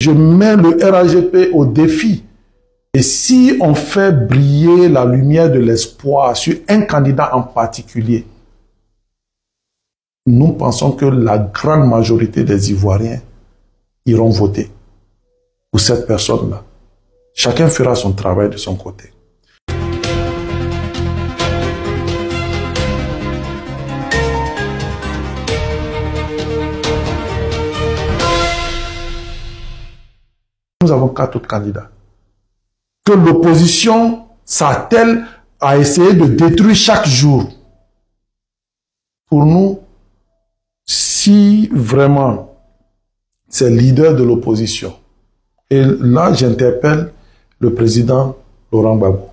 Je mets le RAGP au défi. Et si on fait briller la lumière de l'espoir sur un candidat en particulier, nous pensons que la grande majorité des Ivoiriens iront voter pour cette personne-là. Chacun fera son travail de son côté. Nous avons 4 autres candidats que l'opposition s'attelle à essayer de détruire chaque jour. Pour nous, si vraiment c'est leader de l'opposition, et là j'interpelle le président Laurent Gbagbo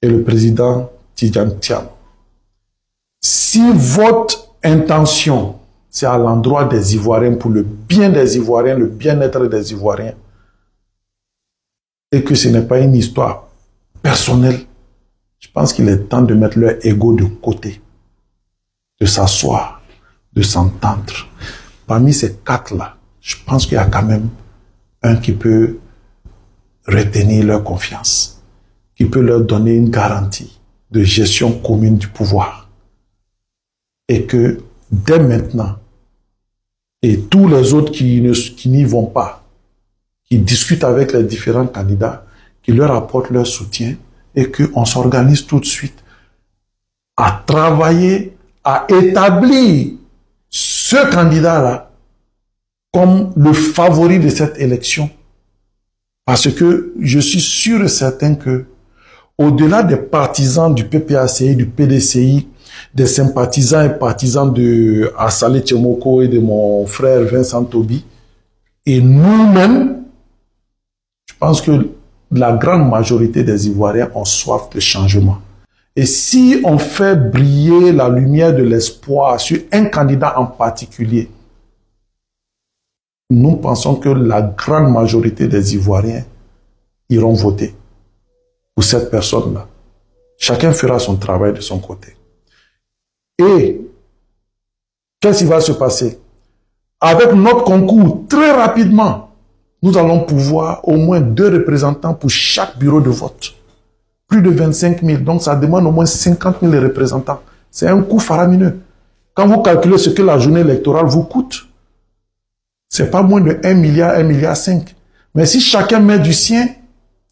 et le président Tidjane Thiam, si votre intention c'est à l'endroit des Ivoiriens, pour le bien des Ivoiriens, le bien-être des Ivoiriens, et que ce n'est pas une histoire personnelle, je pense qu'il est temps de mettre leur ego de côté, de s'asseoir, de s'entendre. Parmi ces 4-là, je pense qu'il y a quand même un qui peut retenir leur confiance, qui peut leur donner une garantie de gestion commune du pouvoir. Et que dès maintenant, et tous les autres qui n'y vont pas, qui discutent avec les différents candidats, qui leur apportent leur soutien, et qu'on s'organise tout de suite à travailler, à établir ce candidat-là comme le favori de cette élection. Parce que je suis sûr et certain que, au-delà des partisans du PPACI, du PDCI, des sympathisants et partisans de Assalé Tchemoko et de mon frère Vincent Tobi, et nous-mêmes, je pense que la grande majorité des Ivoiriens ont soif de changement. Et si on fait briller la lumière de l'espoir sur un candidat en particulier, nous pensons que la grande majorité des Ivoiriens iront voter pour cette personne-là. Chacun fera son travail de son côté. Et qu'est-ce qui va se passer? Avec notre concours, très rapidement, nous allons pouvoir au moins 2 représentants pour chaque bureau de vote. Plus de 25 000. Donc ça demande au moins 50 000 représentants. C'est un coût faramineux. Quand vous calculez ce que la journée électorale vous coûte, c'est pas moins de 1 milliard, 1,5 milliard. Mais si chacun met du sien,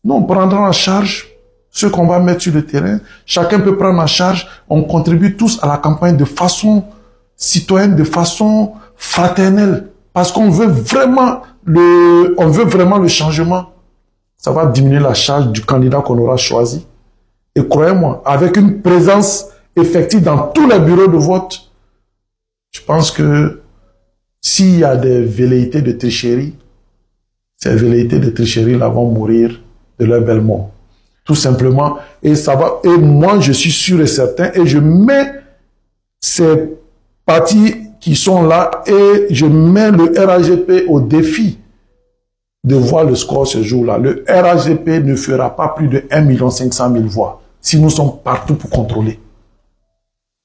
nous on prendra en charge ce qu'on va mettre sur le terrain. Chacun peut prendre en charge. On contribue tous à la campagne de façon citoyenne, de façon fraternelle. Parce qu'on veut vraiment le changement. Ça va diminuer la charge du candidat qu'on aura choisi. Et croyez-moi, avec une présence effective dans tous les bureaux de vote, je pense que s'il y a des velléités de tricherie, ces velléités de tricherie là vont mourir de leur belle mort. Tout simplement. Et ça va. Et moi, je suis sûr et certain, et je mets ces partis qui sont là, et je mets le RAGP au défi de voir le score ce jour-là. Le RAGP ne fera pas plus de 1 500 000 voix si nous sommes partout pour contrôler.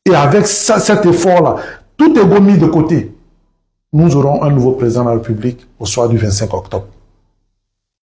Et avec ça, cet effort-là, tout est mis de côté. Nous aurons un nouveau président de la République au soir du 25 octobre.